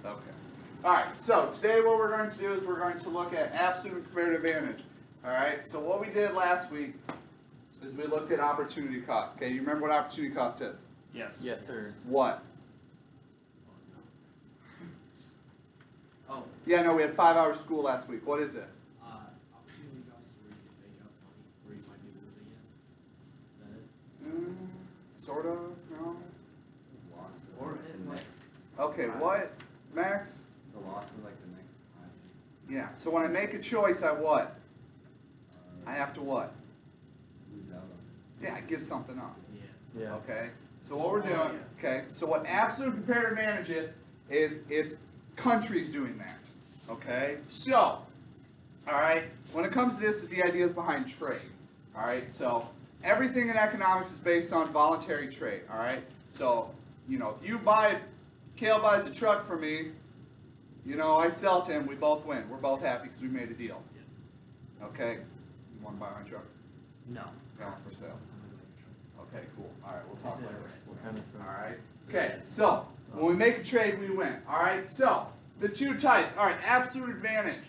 Okay. All right, so today what we're going to do is we're going to look at absolute and comparative advantage. All right, so what we did last week is we looked at opportunity cost. Okay, you remember what opportunity cost is? Yes. Yes, sir. What? Oh. Yeah, no, we had 5 hours of school last week. What is it? Opportunity cost where you get paid out money where you might be losing it. Is that it? Sort of, no? Loss of Or like it the might. next, Okay, what, Max? the loss of like the next 5 days. Yeah, so when I make a choice, I what? I have to what? Lose out on Yeah, I give something up. Yeah. Yeah. Okay, so what we're doing, Oh, yeah. okay, so what absolute comparative advantage is it's countries doing that. Okay, so, all right, when it comes to this, the ideas behind trade. All right, so everything in economics is based on voluntary trade. All right, so if you Kale buys a truck from me, I sell to him, we both win. We're both happy because we made a deal. Okay, you want to buy my truck? No. Yeah, for sale. Okay, cool. All right, we'll talk later. What kind of All right. Okay, so when we make a trade, we win. All right, so the two types. All right, absolute advantage.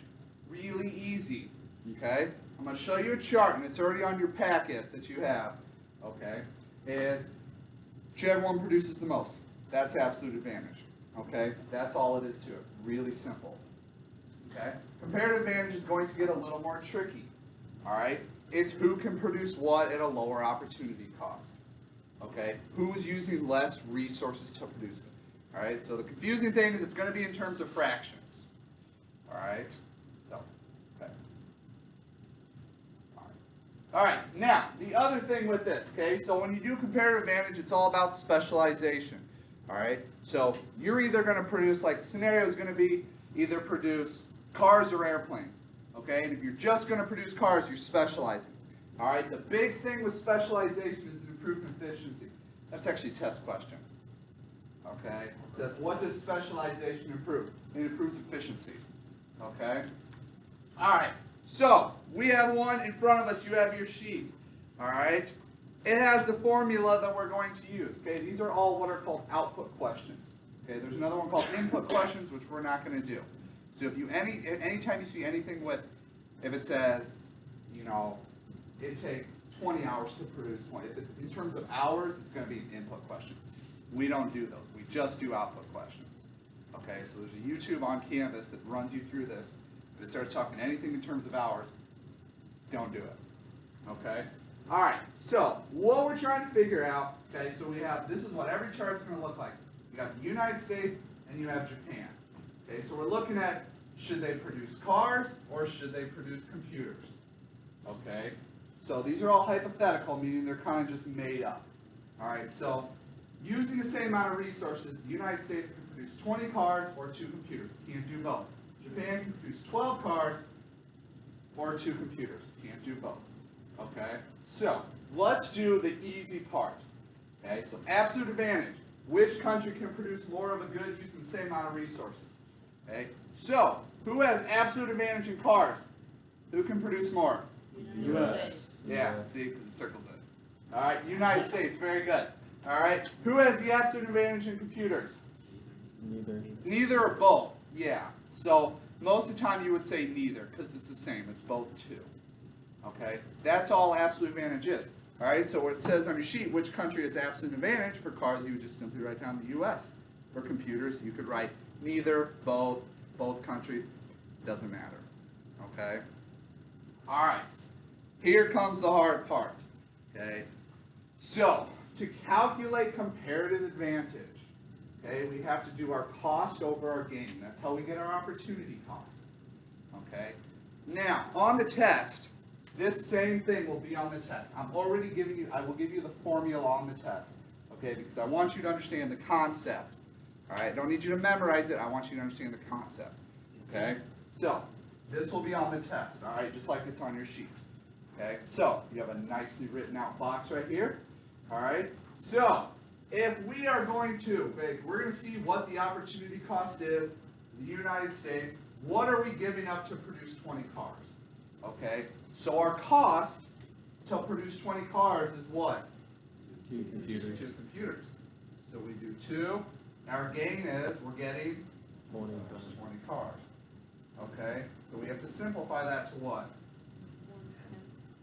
Really easy. Okay, I'm going to show you a chart, and it's already on your packet that you have. Okay, is whichever one produces the most. That's absolute advantage. Okay, that's all it is to it. Really simple. Okay, comparative advantage is going to get a little more tricky. All right, it's who can produce what at a lower opportunity cost. Okay, who is using less resources to produce it. All right, so the confusing thing is it's going to be in terms of fractions. All right, so, okay. All right, now, the other thing with this, okay, so when you do comparative advantage, it's all about specialization. All right, so you're either going to produce, like, the scenario is going to be either produce cars or airplanes. Okay, and if you're just going to produce cars, you're specializing. All right, the big thing with specialization is it improves efficiency. That's actually a test question. Okay, it says, what does specialization improve? It improves efficiency. Okay, all right, so we have one in front of us. You have your sheet. All right, it has the formula that we're going to use. Okay, these are all what are called output questions. Okay, there's another one called input questions, which we're not going to do. So if you anytime you see anything with, if it says, it takes 20 hours to produce one. If it's in terms of hours, it's going to be an input question. We don't do those. We just do output questions. Okay, so there's a YouTube on Canvas that runs you through this. If it starts talking anything in terms of hours, don't do it. Okay? All right, so what we're trying to figure out, okay, so we have, this is what every chart's going to look like. You got the United States and you have Japan. Okay, so we're looking at, should they produce cars or should they produce computers? Okay, so these are all hypothetical, meaning they're kind of just made up. All right, so using the same amount of resources, the United States can produce 20 cars or 2 computers. Can't do both. Japan can produce 12 cars or 2 computers. Can't do both. Okay, so let's do the easy part. Okay, so absolute advantage. Which country can produce more of a good using the same amount of resources? Okay, so who has absolute advantage in cars? Who can produce more? U.S. Yeah, see, because it circles it. All right, United States, very good. All right, who has the absolute advantage in computers? Neither. Neither or both, yeah. So most of the time you would say neither, because it's the same, it's both too. Okay, that's all absolute advantage is. All right, so what it says on your sheet, which country has absolute advantage? For cars, you would just simply write down the U.S. For computers, you could write neither, both countries, doesn't matter. Okay? All right, here comes the hard part. Okay? So, to calculate comparative advantage, okay, we have to do our cost over our gain. That's how we get our opportunity cost. Okay? Now, on the test, this same thing will be on the test. I will give you the formula on the test. Okay, because I want you to understand the concept. All right, I don't need you to memorize it. I want you to understand the concept. Okay, so this will be on the test. All right, just like it's on your sheet. Okay, so you have a nicely written out box right here. All right, so if we are going to, we're going to see what the opportunity cost is in the United States. What are we giving up to produce 20 cars? Okay, so our cost to produce 20 cars is what? 2 computers. 2 computers. So we do 2. Our gain is we're getting 20 There's cars. 20 cars. Okay, so we have to simplify that to what?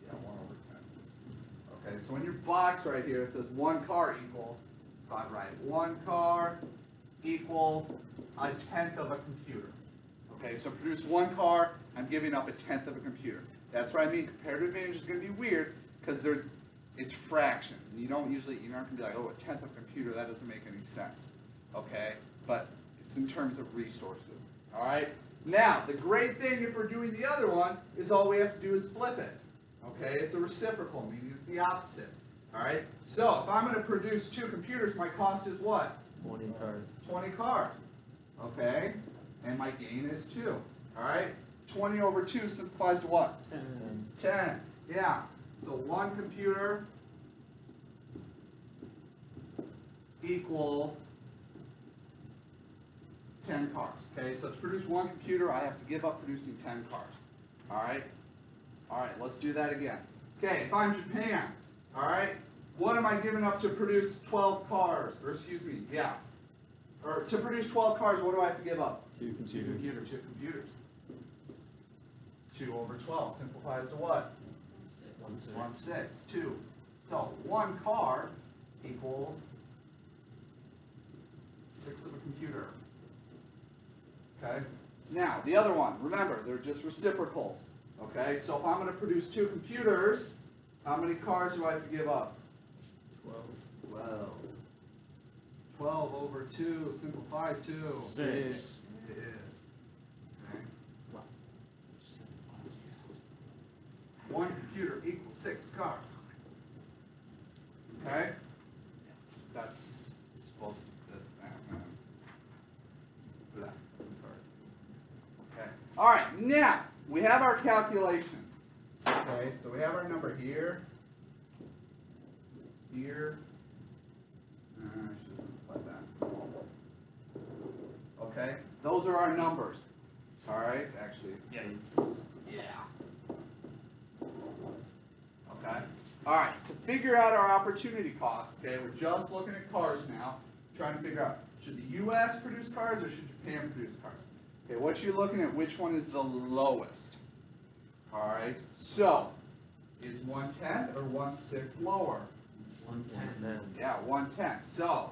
Yeah, 1/10. Okay, so in your box right here, it says 1 car equals, so I write 1 car equals 1/10 of a computer. Okay, so produce 1 car, I'm giving up 1/10 of a computer. That's what I mean. Comparative advantage is going to be weird because it's fractions. And you're not going to be like, oh, 1/10 of a computer, that doesn't make any sense. Okay, but it's in terms of resources. All right. Now, the great thing if we're doing the other one is all we have to do is flip it. Okay, it's a reciprocal, meaning it's the opposite. All right. So if I'm going to produce 2 computers, my cost is what? 20 cars. 20 cars. Okay, and my gain is 2. All right. 20 over 2 simplifies to what? 10. 10. Yeah. So 1 computer equals 10 cars. Okay, so to produce 1 computer, I have to give up producing 10 cars. All right? All right, let's do that again. Okay, if I'm Japan, all right, what am I giving up to produce 12 cars? Or excuse me, yeah. Or to produce 12 cars, what do I have to give up? 2 computers. 2 computers. 2 over 12 simplifies to what? 1/6. 2. So 1 car equals 6 of a computer. Okay? Now, the other one, remember, they're just reciprocals. Okay? So if I'm going to produce 2 computers, how many cars do I have to give up? 12. 12. 12 over 2 simplifies to 6. It is. Okay? 1 computer equals 6 cars. Okay? That's supposed to, blah. Okay. All right, now we have our calculations. Okay, so we have our number here, here. I should simplify that. Okay, those are our numbers. All right, actually. Yeah. Okay. All right. To figure out our opportunity cost, okay, we're just looking at cars now, trying to figure out should the U.S. produce cars or should Japan produce cars? Okay, what you're looking at, which one is the lowest? All right. So, is 1/10 or 1/6 lower? 110. Yeah, 1/10. So,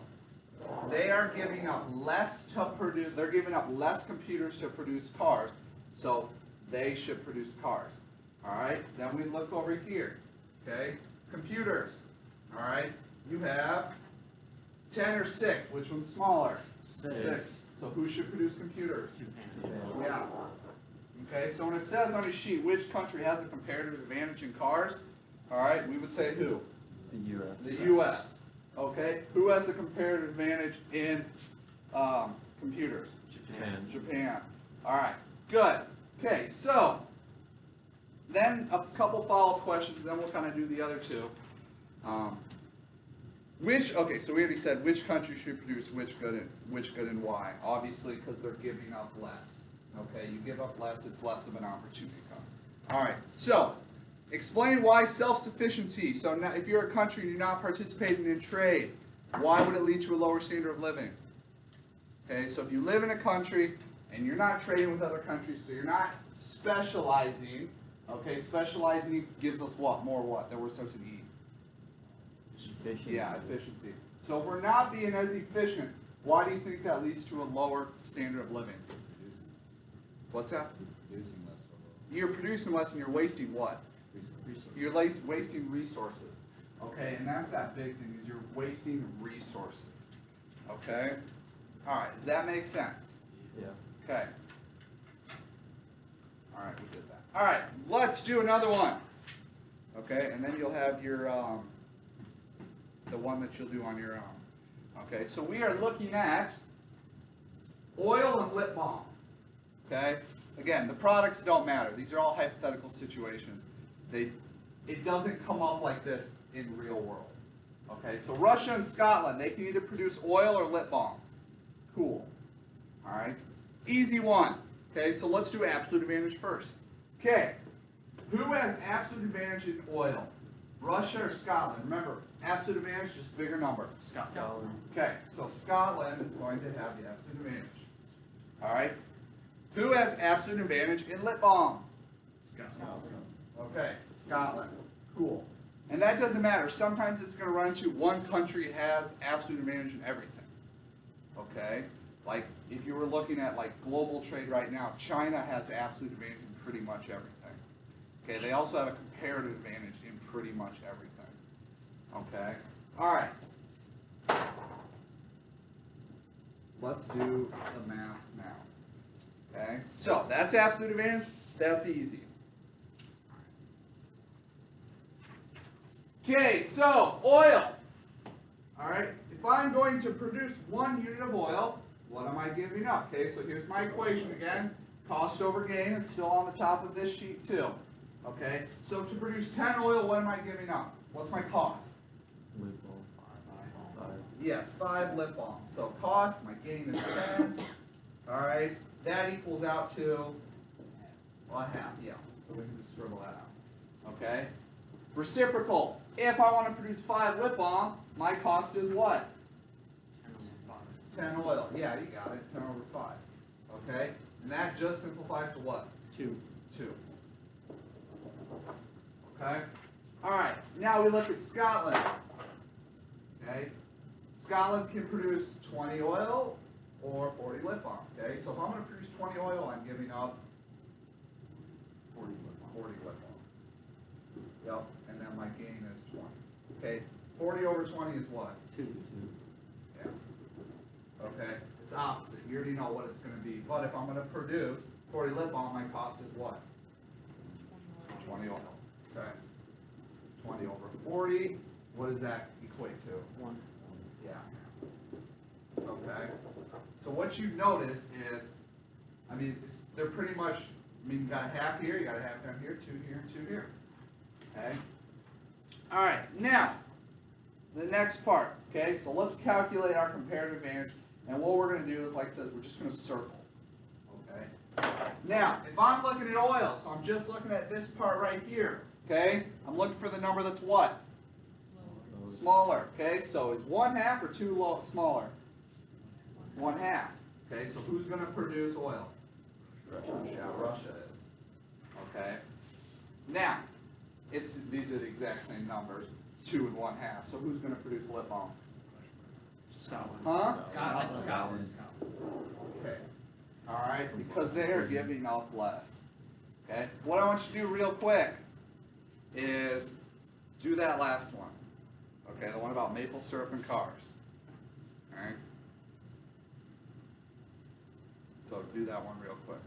they are giving up less to produce. They're giving up less computers to produce cars. So, they should produce cars. All right. Then we look over here. Okay, computers. All right, you have 10 or 6. Which one's smaller? 6. So who should produce computers? Yeah. Okay, so when it says on your sheet which country has a comparative advantage in cars, all right, we would say who? The U.S. The U.S. Okay, who has a comparative advantage in computers? Japan. Japan. All right, good. Okay, so then a couple follow-up questions, then we'll kind of do the other 2. Okay, so we already said which country should produce which good and why. Obviously, because they're giving up less. Okay, you give up less, it's less of an opportunity cost. All right, so explain why self-sufficiency. So now, if you're a country and you're not participating in trade, why would it lead to a lower standard of living? Okay, so if you live in a country and you're not trading with other countries, so you're not specializing. Okay, specializing gives us what? More what? That we're supposed to eat. Efficiency. Yeah, efficiency. So if we're not being as efficient, why do you think that leads to a lower standard of living? What's that? Producing less for low. You're producing less and you're wasting what? Resources. You're wasting resources. Okay, and that's that big thing, is you're wasting resources. Okay? All right, does that make sense? Yeah. Okay. All right, we did that. All right, let's do another one. Okay, and then you'll have your, the one that you'll do on your own. Okay, so we are looking at oil and lip balm. Okay, again, the products don't matter. These are all hypothetical situations. It doesn't come up like this in real world. Okay, so Russia and Scotland, they can either produce oil or lip balm. Cool. All right, easy one. Okay, so let's do absolute advantage first. Okay, who has absolute advantage in oil? Russia or Scotland? Remember, absolute advantage, just bigger number. Scotland. Okay, so Scotland is going to have the absolute advantage. All Who has absolute advantage in lip balm? Scotland. Okay, Scotland. Cool. And that doesn't matter. Sometimes it's going to run into one country has absolute advantage in everything. Okay? Like, if you were looking at, like, global trade right now, China has absolute advantage in pretty much everything. Okay? They also have a comparative advantage in pretty much everything. Okay? All right. Let's do the math now. Okay? So, that's absolute advantage. That's easy. Okay, so oil. All right, if I'm going to produce 1 unit of oil, what am I giving up? Okay, so here's my equation again. Cost over gain, it's still on the top of this sheet too. Okay, so to produce 10 oil, what am I giving up? What's my cost? Lip balm. 5. Yes, 5 lip balm. So cost, my gain is 10. All right, that equals out to, well, half, yeah. So we can just scribble that out. Okay, reciprocal. If I want to produce 5 lip balm, my cost is what? 10 oil. Yeah, you got it. 10 over 5. Okay? And that just simplifies to what? 2. 2. Okay? Alright, now we look at Scotland. Okay? Scotland can produce 20 oil or 40 lip balm. Okay? So if I'm going to produce 20 oil, I'm giving up 40 lip balm. Yep. And then my gain is 20. Okay? 40 over 20 is what? 2. Yeah. Okay? It's opposite. You already know what it's going to be. But if I'm going to produce 40 lip balm, my cost is what? 20 oil. Okay? 20 over 40. What does that equate to? 1. Yeah. Okay? So what you notice is, I mean, they're pretty much, I mean, you got a half here, you got a half down here, 2 here, and 2 here. Okay? Alright, now, the next part. Okay, so let's calculate our comparative advantage. And what we're going to do is, like I said, we're just going to circle. Okay? Now, if I'm looking at oil, so I'm just looking at this part right here. Okay? I'm looking for the number that's what? Smaller. Okay, so is 1/2 or 2 smaller? 1/2. Okay, so who's going to produce oil? Russia is. Okay? Now, these are the exact same numbers, 2 and 1/2. So who's going to produce lip balm? Scotland. Huh? Scotland. Okay. All right, because they are giving up less. Okay. What I want you to do real quick is do that last one. Okay, the one about maple syrup and cars. All right. So do that one real quick.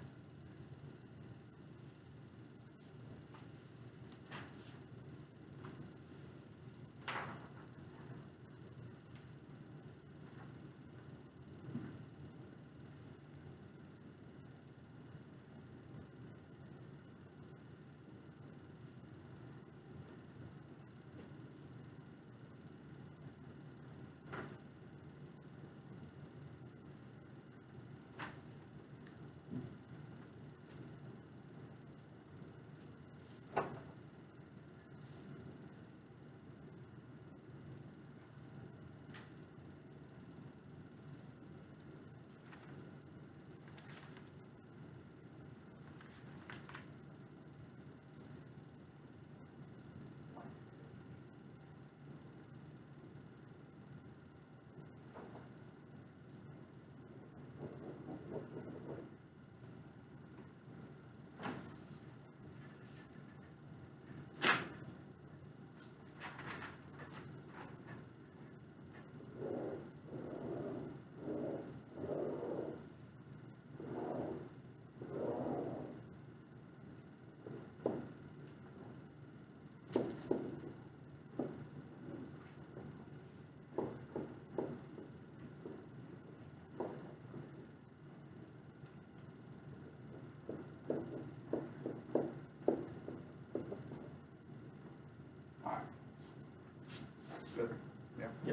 Good? Yeah? Yeah.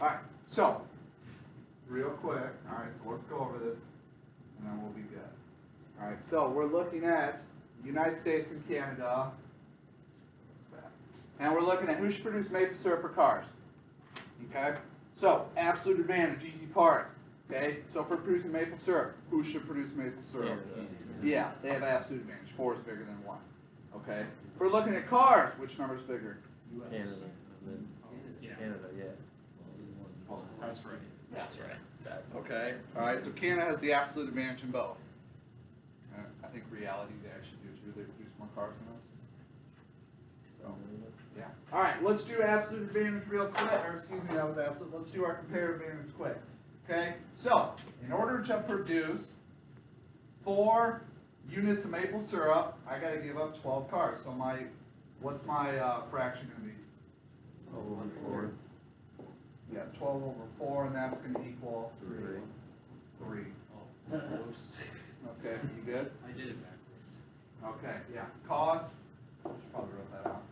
Alright, so, real quick, alright, so let's go over this, and then we'll be good. Alright, so we're looking at United States and Canada, and we're looking at who should produce maple syrup for cars. Okay? So, absolute advantage, easy part. Okay, so for producing maple syrup, who should produce maple syrup? Canada. Yeah, they have absolute advantage. 4 is bigger than 1. Okay, if we're looking at cars, which number's bigger? Canada. And then Yeah. Canada, yeah. That's right. That's right. That's Okay, alright, so Canada has the absolute advantage in both. I think reality they actually do too, they produce more cars than us. So, yeah. Alright, let's do absolute advantage real quick, or excuse me, that was absolute. Let's do our comparative advantage quick. Okay, so, in order to produce 4 units of maple syrup, I gotta give up 12 cars. So what's my fraction gonna be? over 4. Yeah, 12 over 4, and that's gonna equal 3. 3. Oh, whoops. Okay, you good? I did it backwards. Okay, yeah. Cost, probably wrote that out.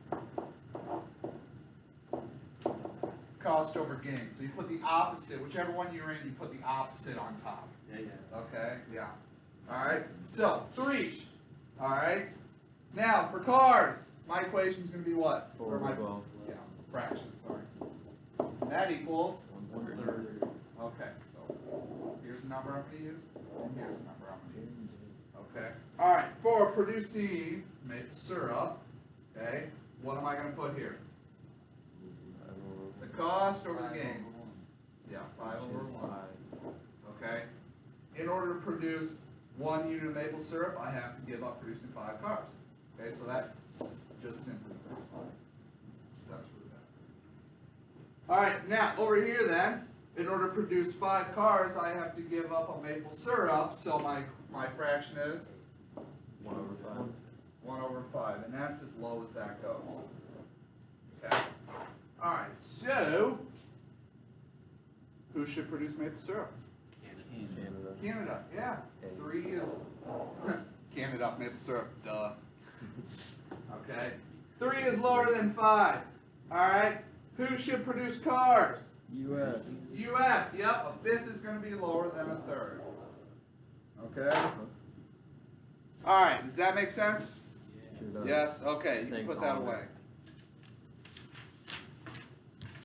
Cost over gain. So you put the opposite, whichever one you're in, you put the opposite on top. Yeah, yeah. Okay, yeah. Alright, so 3. Alright. Now, for cars, my equation's going to be what? 4 Or my, over 12. yeah, fraction, sorry. And that equals, 1/3. okay, so here's the number I'm going to use, and here's the number I'm going to use. Okay. Alright, for producing maple syrup, okay, what am I going to put here? The cost over the gain. Yeah, 5 over 1. Okay. In order to produce 1 unit of maple syrup, I have to give up producing 5 cars. Okay, so that's just simply this. That's really that. Alright, now over here then, in order to produce 5 cars, I have to give up a maple syrup, so my fraction is 1 over 5. 1 over 5, and that's as low as that goes. Okay. Alright, so who should produce maple syrup? Canada. Canada, yeah. 3 is Canada maple syrup, duh. Okay. 3 is lower than 5. Alright. Who should produce cars? U.S. US, yep, a 5th is going to be lower than a 3rd. Okay? Alright, does that make sense? Sure does. Yes? Okay, you can Thanks, put that Hollander. away.